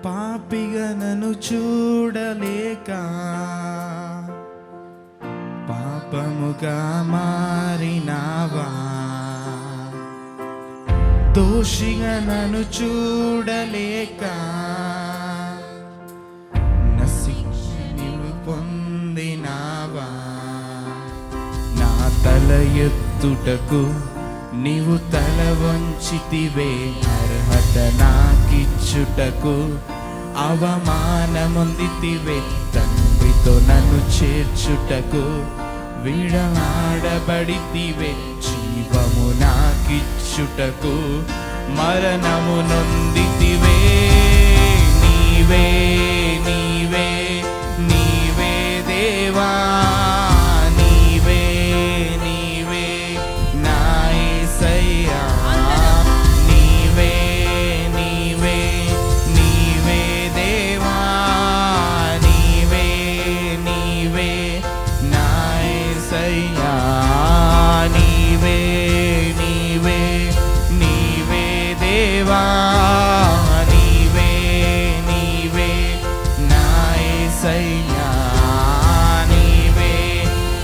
పాపిగా నన్ను చూడలేక పాపముగా మారినావా, దోషిగా నన్ను చూడలేక నా శిక్ష నీవు పొందినావా. నా తల ఎత్తుటకు నీవు తల వంచితివే, అర్హత నాకిచ్చుటకు అవమానముందితివే. తండ్రితో నన్ను చేర్చుటకు విడనాడబడితివే, జీవము నాకిచ్చుటకు మరణము నొందితివే. నీవే నీవే నీవే దేవా, నీవే నీవే నా యేసయ్యా. నీవే నీవే నీవే దేవా, నీవే నీవే నా యేసయ్యా. నీవే నీవే నీవే దేవా, నీవే నీవే నా యేసయ్యా. నీవే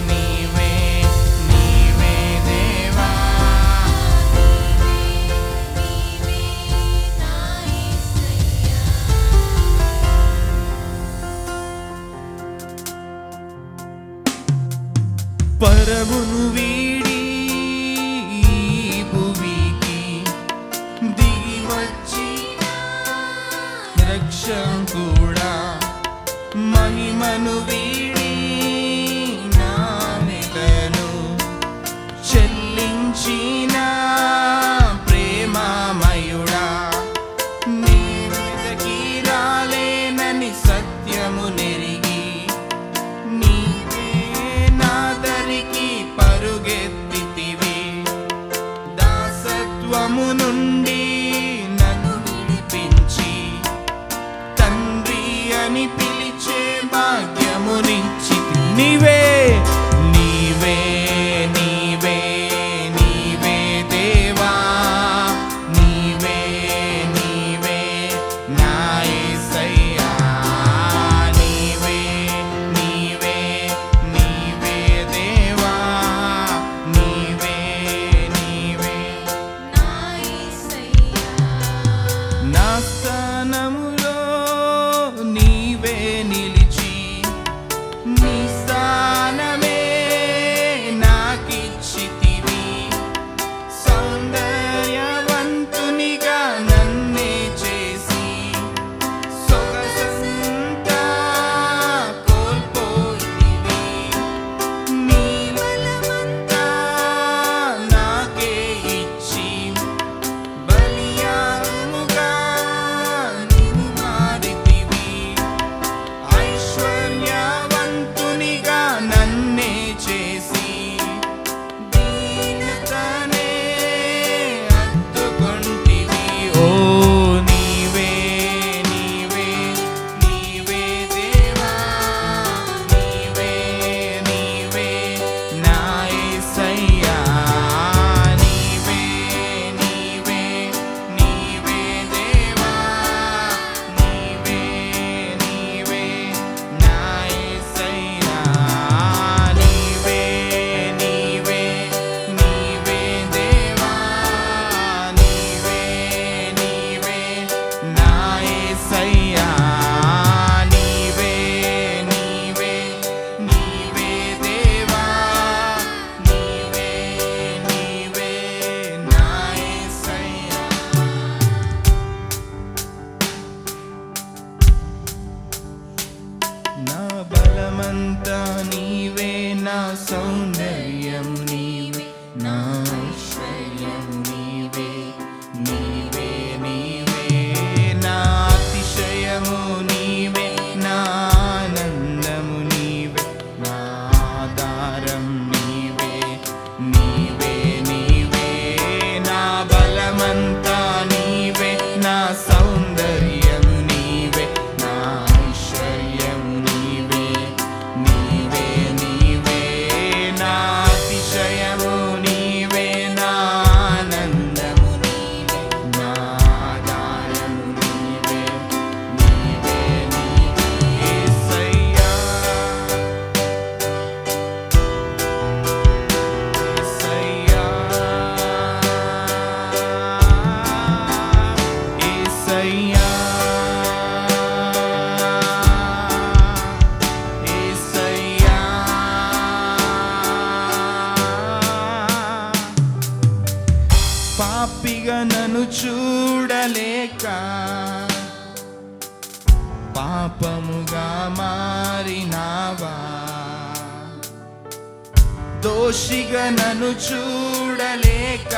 నీవే నీవే దేవా. పరమును వీడి భూమికి దిగి వచ్చి రక్షకుడా, మహిమను వీడి నా నెలను చెల్లించిన ప్రేమమయుడా, నీ మీదకి రాలేనని సత్యము నెరిగి నీవే నా దరికి పరుగెత్తితివి. దాసత్వము నుండి నన్ను విడిపించి తండ్రి అని పిలిచే భాగ్యమునిచ్చి నీవే నీవే నీవే నీవే దేవా, నీవే నీవే నా యేసయ్యా. నీవే నీవే నీవే దేవా, నీవే నీవే నా స్థానములో నీవే నిలిచి నీ పాపిగా నన్ను చూడలేక పాపముగా మారినావా, దోషిగా నన్ను చూడలేక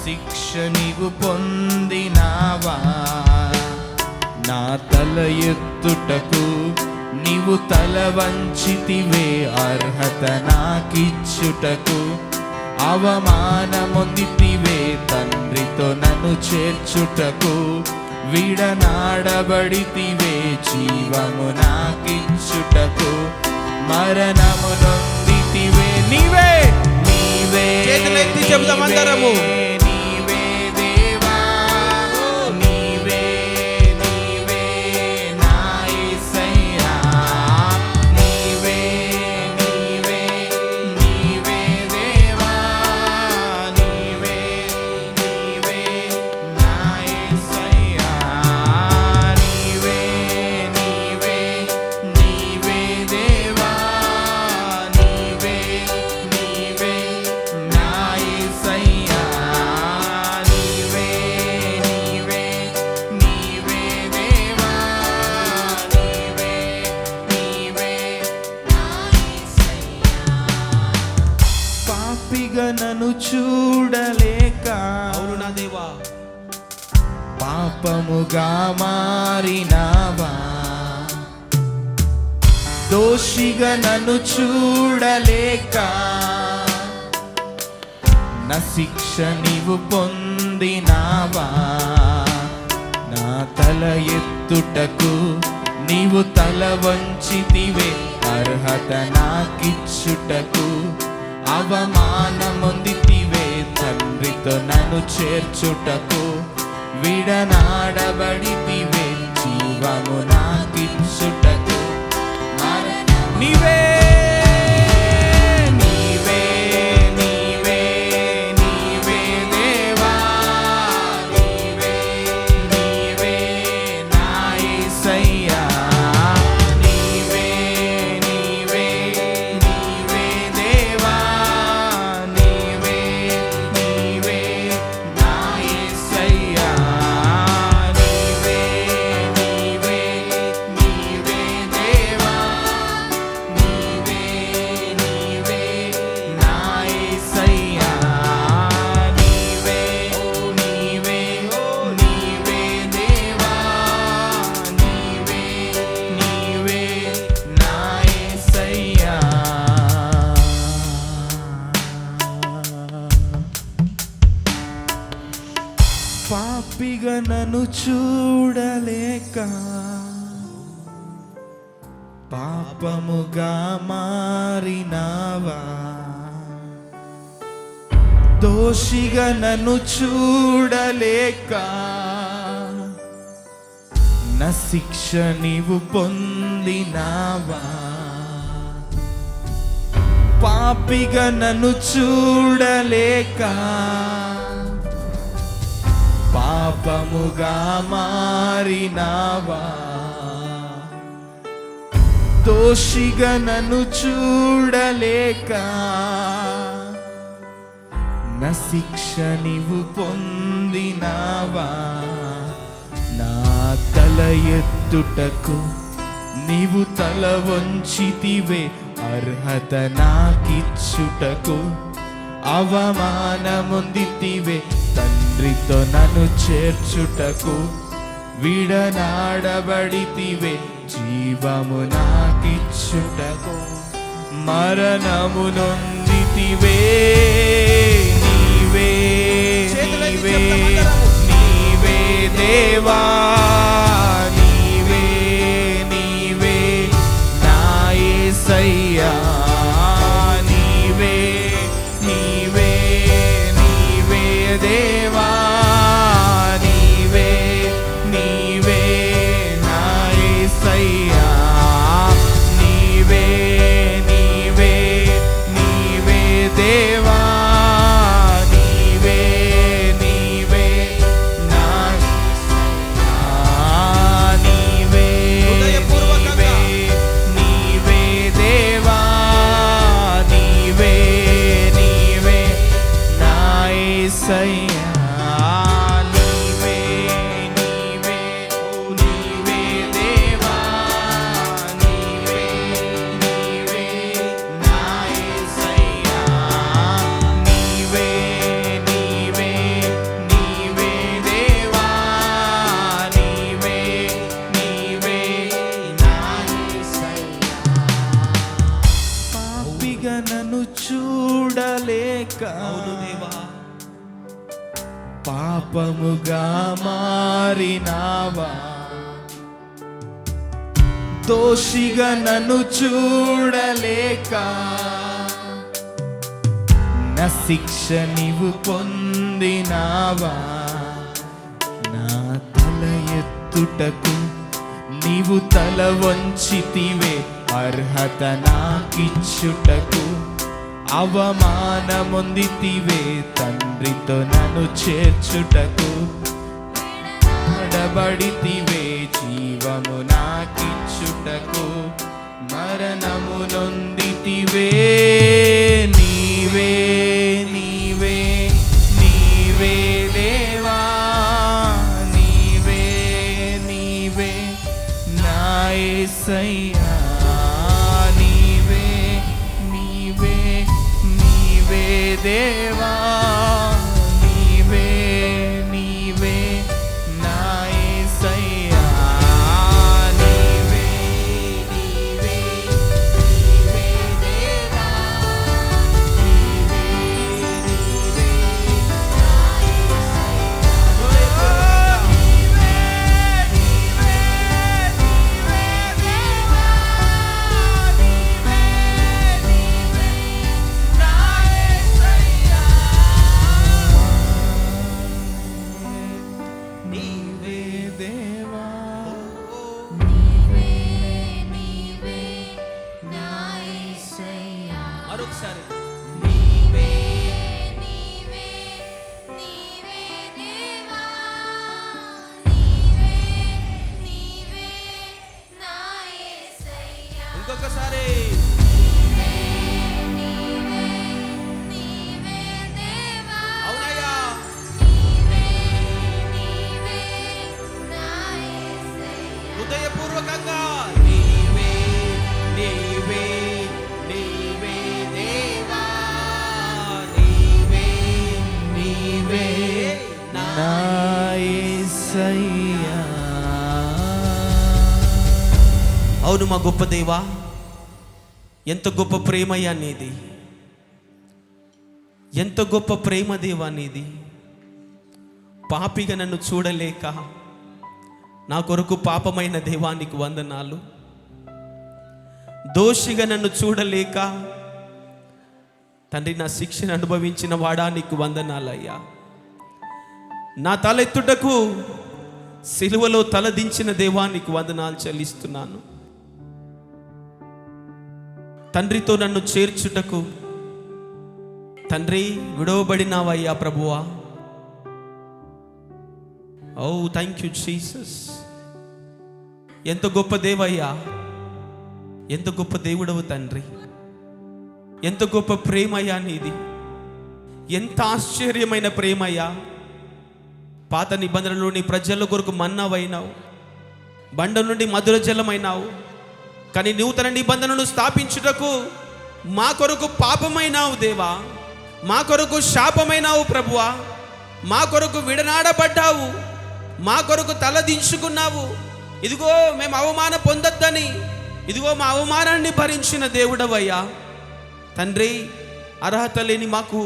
శిక్ష నీవు పొందినావా. నా తల ఎత్తుటకు నీవు తల వంచితివే, అర్హత నాకిచ్చుటకు అవమానమొందితివే, తండ్రితో నన్ను చేర్చుటకు విడనాడబడితివే, జీవము నాకిచ్చుటకు మరణము నొందితివే. నీవే నీవే చేతులెత్తి చెబుదాం అందరము. నీవే దేవా, నీవే నీవే నా యేసయ్యా, నీవే నీవే నీవే దేవా, నీవే నీవే నా యేసయ్యా, నీవే నీవే నీవే దేవా, నీవే నీవే నా యేసయ్యా, నీవే నీవే నీవే దేవా, నీవే నీవే నా యేసయ్యా. పాపిగా నన్ను చూడలేక అవును నా దేవా, పాపముగా మారినావా, దోషిగా నన్ను చూడలేక నా శిక్ష నీవు పొందినావా. నా తల ఎత్తుటకు నీవు తల వంచితివే, అర్హత నాకిచ్చుటకు అవమానమొందితివే, తండ్రితో నన్ను చేర్చుటకు విడనాడబడితివే, జీవము నాకిచ్చుటకు నీవే నీవే నీవే నీవే దేవా, నీవే నీవే నా యేసయ్యా, నీవే నీవే నీవే దేవా, నీవే నీవే నా యేసయ్యా, నీవే నీవే నీవే దేవా, నీవే నీవే నా యేసయ్యా, నీవే నీవే నీవే దేవా, నీవే నీవే నా యేసయ్యా. పాపిగా నన్ను చూడలేక పాపముగా మారినావా, దోషిగా నన్ను చూడలేక నా శిక్ష నీవు పొందినావా. పాపిగా నన్ను చూడలేక పాపముగా మారినావా, దోషిగా నన్ను చూడలేక నా శిక్ష నీవు పొందినావా. నా తల ఎత్తుటకు నీవు తల వంచితివే, అర్హత నాకిచ్చుటకు అవమానమొందితివే, తండ్రితో నన్ను చేర్చుటకు విడనాడబడితివే, జీవము నాకిచ్చుటకు మరణము నొందితివే. నీవే నీవే నీవే దేవా, నీవే నీవే నా యేసయ్యా, నీవే నీవే నీవే దేవా, నీవే నీవే నా యేసయ్యా, నీవే నీవే నీవే దేవా, యేసయ్యా నీవే నీవే నీవే దేవా నీవే నీవే నా యేసయ్యా నీవే నీవే నీవే దేవా నీవే నీవే నా యేసయ్యా పాపిగా నన్ను చూడలేక అవును దేవా, పాపముగా మారినావా దోషిగా నన్ను చూడలేక నా శిక్ష నీవు పొందినావా నా తల ఎత్తుటకు నీవు తల వంచితివే అర్హత నాకిచ్చుటకు అవమానమొందితివే తండ్రితో నన్ను చేర్చుటకు నడబడితివే జీవము నాకిచ్చుటకు మరణము నొందితివే నీవే నీవే నీవే దేవా నీవే నీవే నా యేసయ్యా నీవే నీవే నీవే దేవా నీవే నీవే నా యేసయ్యా నీవే నీవే నీవే దేవా నీవే నీవే నా యేసయ్యా నీవే నీవే నీవే దేవా నీవే నీవే నా యేసయ్యా నీవే దేవా నీవే నీవే నా యేసయ్యా మరొకసారి నీవే నీవే నీవే దేవా నీవే నీవే నా యేసయ్యా ఇంకొకసారి నీవే నీవే నీవే దేవా అవునయ్యా, నీవే నీవే నా యేసయ్యా హృదయపూర్వకంగా నీవే నీవే నీవే దేవా నీవే నీవే నా నా యేసయ్యా అవును మా గొప్ప దేవా, ఎంత గొప్ప ప్రేమయ్యా నీది, ఎంత గొప్ప ప్రేమ దేవా నీది. పాపిగా నన్ను చూడలేక నా కొరకు పాపమైన దేవానికి వందనాలు. దోషిగా నన్ను చూడలేక తండ్రి నా శిక్షను అనుభవించిన వాడానికి వందనాలయ్యా. నా తలెత్తుటకు సిలువలో తలదించిన దేవానికి వందనాలు చెల్లిస్తున్నాను. తండ్రితో నన్ను చేర్చుటకు తండ్రి విడవబడినావయ్యా ప్రభువా. ఓ థ్యాంక్ యూ జీసస్. ఎంత గొప్ప దేవయ్యా, ఎంత గొప్ప దేవుడవు తండ్రి, ఎంత గొప్ప ప్రేమయ్యా నీది, ఎంత ఆశ్చర్యమైన ప్రేమయ్యా. పాత నిబంధనలో నీ ప్రజల కొరకు మన్నావైనావు, బండ నుండి మధుర జలమైనావు. కానీ నూతన నిబంధనను స్థాపించుటకు మా కొరకు పాపమైనావు దేవా, మా కొరకు శాపమైనావు ప్రభువా, మా కొరకు విడనాడబడ్డావు, మా కొరకు తలదించుకున్నావు. ఇదిగో మేము అవమానం పొందొద్దని ఇదిగో మా అవమానాన్ని భరించిన దేవుడవయ్యా తండ్రి. అర్హత లేని మాకు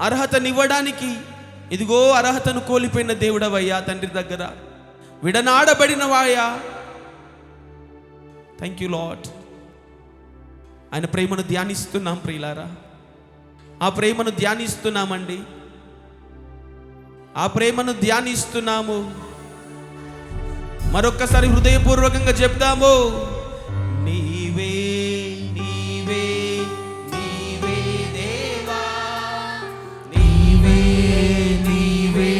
అర్హతనివ్వడానికి ఇదిగో అర్హతను కోల్పోయిన దేవుడవయ్యా తండ్రి దగ్గర విడనాడబడిన వాయా. Thank you lord. ఆయన ప్రేమను ధ్యానిస్తున్నాం ప్రియులారా, ఆ ప్రేమను ధ్యానిస్తున్నామండి, ఆ ప్రేమను ధ్యానిస్తున్నాము. మరొక్కసారి హృదయపూర్వకంగా చెప్తాము, నీవే నీవే నీవే దేవా నీవే నీవే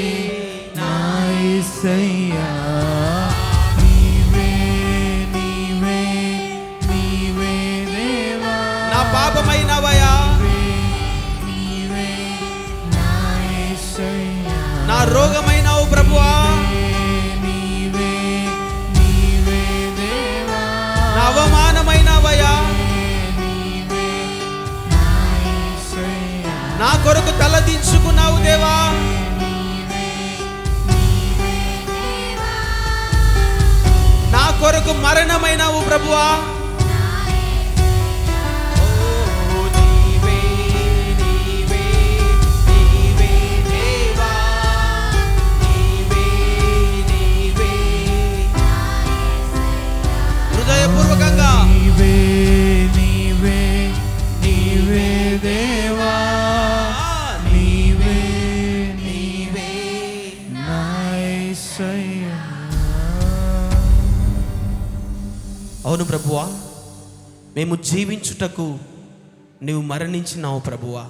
నా యేసయ్యా నీవే నీవే నీవే దేవా నా పాపమైనవయా నీవే నా యేసయ్యా నా రోగమైనావు ప్రభువా, నీవే నీవే దేవా నా అవమానమైనావయ్యా, నీవే నా యేసయ్యా నా కొరకు తలదించుకున్నావు దేవా. నా కొరకు మరణమైనావు ప్రభువా. ఓ నీవే నీవే నీవే దేవా, నీవే నీవే. హృదయపూర్వకంగా నీవే నీవే నీవే దేవా నీవే నీవే నా యేసయ్యా. అవును ప్రభువా, మేము జీవించుటకు నీవు మరణించినావు ప్రభువా.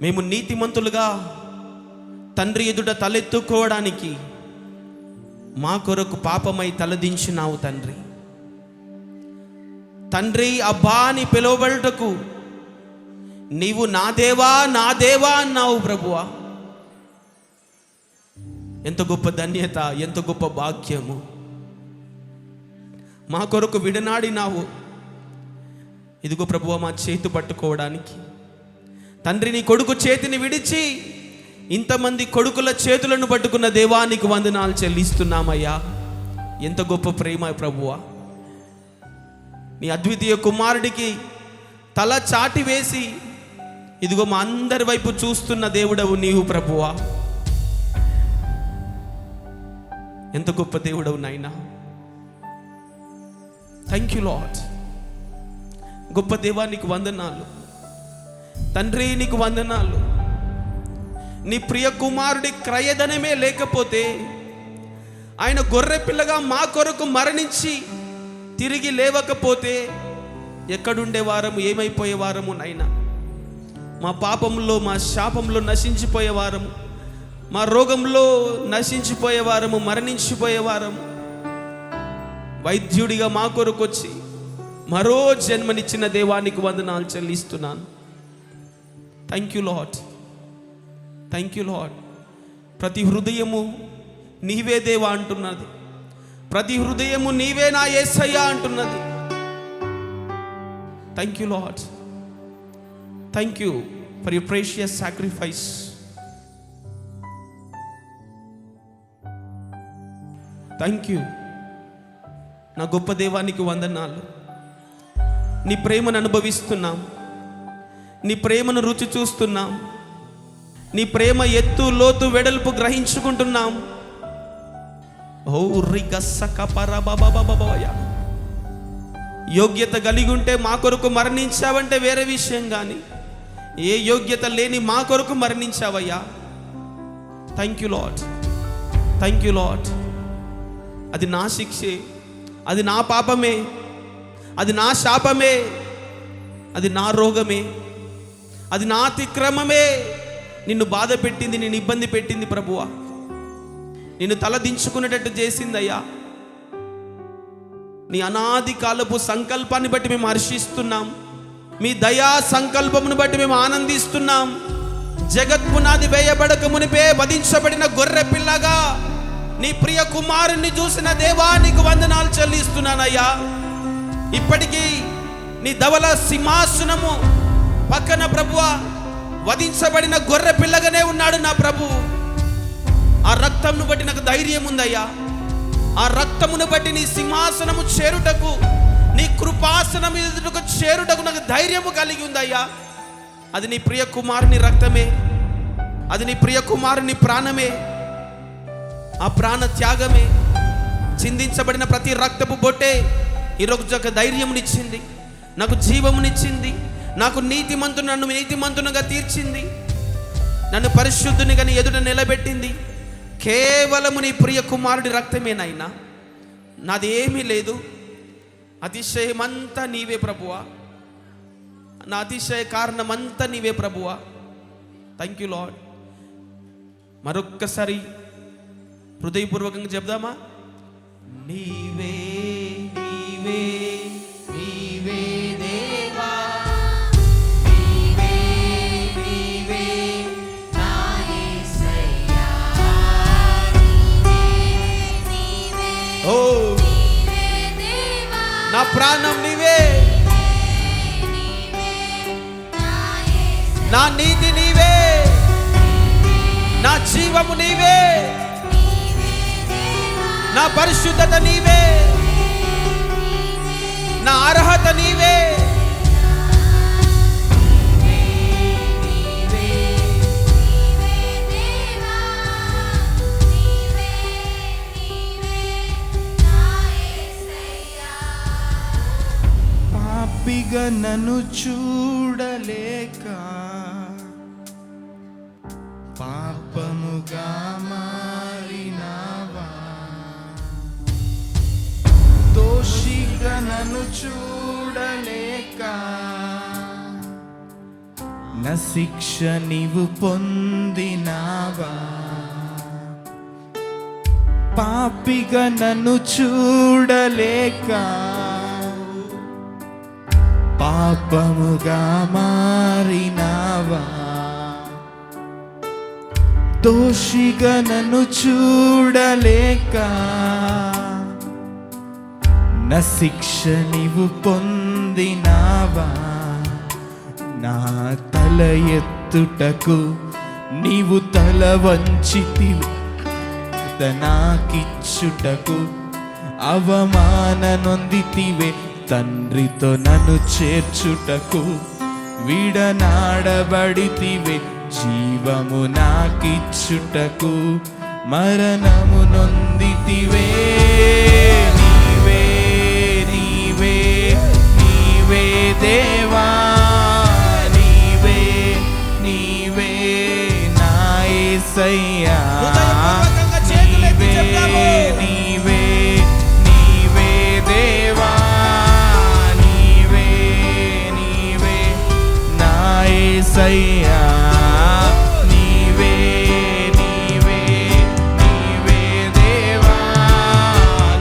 మేము నీతిమంతులుగా తండ్రి ఎదుట తలెత్తుకోవడానికి మా కొరకు పాపమై తలదించినావు తండ్రి. తండ్రి అబ్బా అని పిలువబడుటకు నీవు నా దేవా నా దేవా అన్నావు ప్రభువా. ఎంత గొప్ప ధన్యత, ఎంత గొప్ప భాగ్యము. మా కొరకు విడనాడినావు. ఇదిగో ప్రభువా మా చేతు పట్టుకోవడానికి తండ్రి నీ కొడుకు చేతిని విడిచి ఇంతమంది కొడుకుల చేతులను పట్టుకున్న దేవానికి వందనాలు చెల్లిస్తున్నామయ్యా. ఎంత గొప్ప ప్రేమ ప్రభువా. నీ అద్వితీయ కుమారుడికి తల చాటి వేసి ఇదిగో మా అందరి వైపు చూస్తున్న దేవుడవు నీవు ప్రభువా. ఎంత గొప్ప దేవుడవు నాయనా. Thank you lord. గొప్ప దేవా నీకు వందనాలు తండ్రి, నీకు వందనాలు. నీ ప్రియ కుమారుడి క్రయధనమే లేకపోతే ఆయన గొర్రె పిల్లగా మా కొరకు మరణించి తిరిగి లేవకపోతే ఎక్కడుండేవారము, ఏమైపోయేవారము నైనా. మా పాపంలో మా శాపంలో నశించిపోయేవారము, మా రోగంలో నశించిపోయేవారము, మరణించిపోయేవారము. వైద్యుడిగా మా కొరకు వచ్చి మరో జన్మనిచ్చిన దేవానికి వందనాలు చెల్లిస్తున్నాను. Thank you Lord, thank you lord. ప్రతి హృదయము నీవే దేవా అంటున్నది. ప్రతి హృదయము నీవే నా యేసయ్యా అంటున్నది. Thank you Lord. Thank you for your precious sacrifice. Thank you నా గొప్ప దేవానికి వందనాలు. నీ ప్రేమను అనుభవిస్తున్నాం, నీ ప్రేమను రుచి చూస్తున్నాం, నీ ప్రేమ ఎత్తు లోతు వెడల్పు గ్రహించుకుంటున్నాం. ఓ యోగ్యత కలిగి ఉంటే మా కొరకు మరణించావంటే వేరే విషయం, కానీ ఏ యోగ్యత లేని మా కొరకు మరణించావయ్యా. Thank you Lord, thank you Lord. అది నా శిక్షే, అది నా పాపమే, అది నా శాపమే, అది నా రోగమే, అది నా అతిక్రమమే నిన్ను బాధ పెట్టింది, నిన్ను ఇబ్బంది పెట్టింది ప్రభువా. నిన్ను తలదించుకునేటట్టు చేసిందయ్యా. నీ అనాది కాలపు సంకల్పాన్ని బట్టి మేము హర్షిస్తున్నాం. మీ దయా సంకల్పమును బట్టి మేము ఆనందిస్తున్నాం. జగత్పునాది వేయబడక మునిపే వధించబడిన గొర్రె పిల్లగా నీ ప్రియ కుమారుణ్ణి చూసిన దేవా నీకు వందనాలు చెల్లిస్తున్నానయ్యా. ఇప్పటికీ నీ ధవల సింహాసనము పక్కన ప్రభువా వధించబడిన గొర్రె పిల్లగానే ఉన్నాడు నా ప్రభు. ఆ రక్తంను బట్టి నాకు ధైర్యం ఉందయ్యా. ఆ రక్తమును బట్టి నీ సింహాసనము చేరుటకు, నీ కృపాసనం ఎదుటకు చేరుటకు నాకు ధైర్యము కలిగి ఉందయ్యా. అది నీ ప్రియ కుమారుని రక్తమే, అది నీ ప్రియ కుమారుని ప్రాణమే. ఆ ప్రాణ త్యాగమే, చిందించబడిన ప్రతి రక్తపు బొట్టే ఈరోజు ఒక ధైర్యమునిచ్చింది, నాకు జీవమునిచ్చింది, నాకు నన్ను నీతిమంతునిగా తీర్చింది, నన్ను పరిశుద్ధునిగా నీ ఎదుట నిలబెట్టింది. కేవలము నీ ప్రియ కుమారుడి రక్తమేనైనా, నాదేమీ లేదు. అతిశయమంతా నీవే ప్రభువా, నా అతిశయ కారణమంతా నీవే ప్రభువా. Thank you lord. మరొక్కసారి హృదయపూర్వకంగా చెప్దామా? నీవే నీవే నీవే దేవా, నీవే నీవే నా ప్రాణం నీవే, నీవే నా యేసయ్యా, నా నీతి నీవే, నా జీవము నీవే, నీవే దేవా, నా పరిశుద్ధత నీవే, నా అర్హత నీవే. నీవే దేవా, నీవే నా యేసయ్యా. పాపిగా నన్ను చూడలేక పాపముగా మారినావా, దోషిగా నన్ను చూడలేక నా శిక్ష నీవు పొందినావా, పాపిగా నన్ను చూడలేక పాపముగా మారినావా, దోషిగా నన్ను చూడలేక నా శిక్ష నీవు పొందినావా, నా తల ఎత్తుటకు నీవు తల వంచితివి, నాకిచ్చుటకు అవమాన నొందితివే, తండ్రితో నన్ను చేర్చుటకు విడనాడబడితివే, జీవము నాకిచ్చుటకు మరణము నొందితివే. నీవే నీవే నీవే దేవా, నీవే నీవే నా యేసయ్యా, హృదయపూర్వకంగా చేతులెత్తి చెప్తాము. నీవే నీవే దేవా, నీవే నీవే నా యేసయ్యా, నీవే నీవే నీవే దేవా,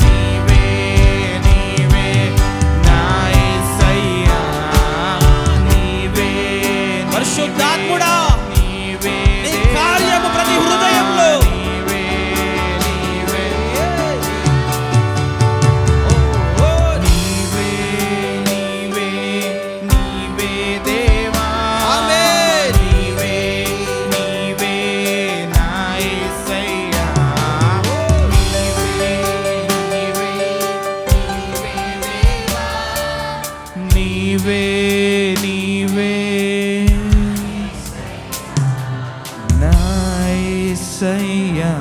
నీవే నీవే నా యేసయ్యా, నీవే పరిశుద్ధాత్ముడా, నీవే నీ కార్యము ప్రతి హృదయంలో నీవే నీవే ఓ, నీవే నీవే నీవే దేవా, ఆమేన్. నీవే నీవే నా యేసయ్యా, నీవే నీవే నీవే దేవా, నీవే నీవే నా యేసయ్యా.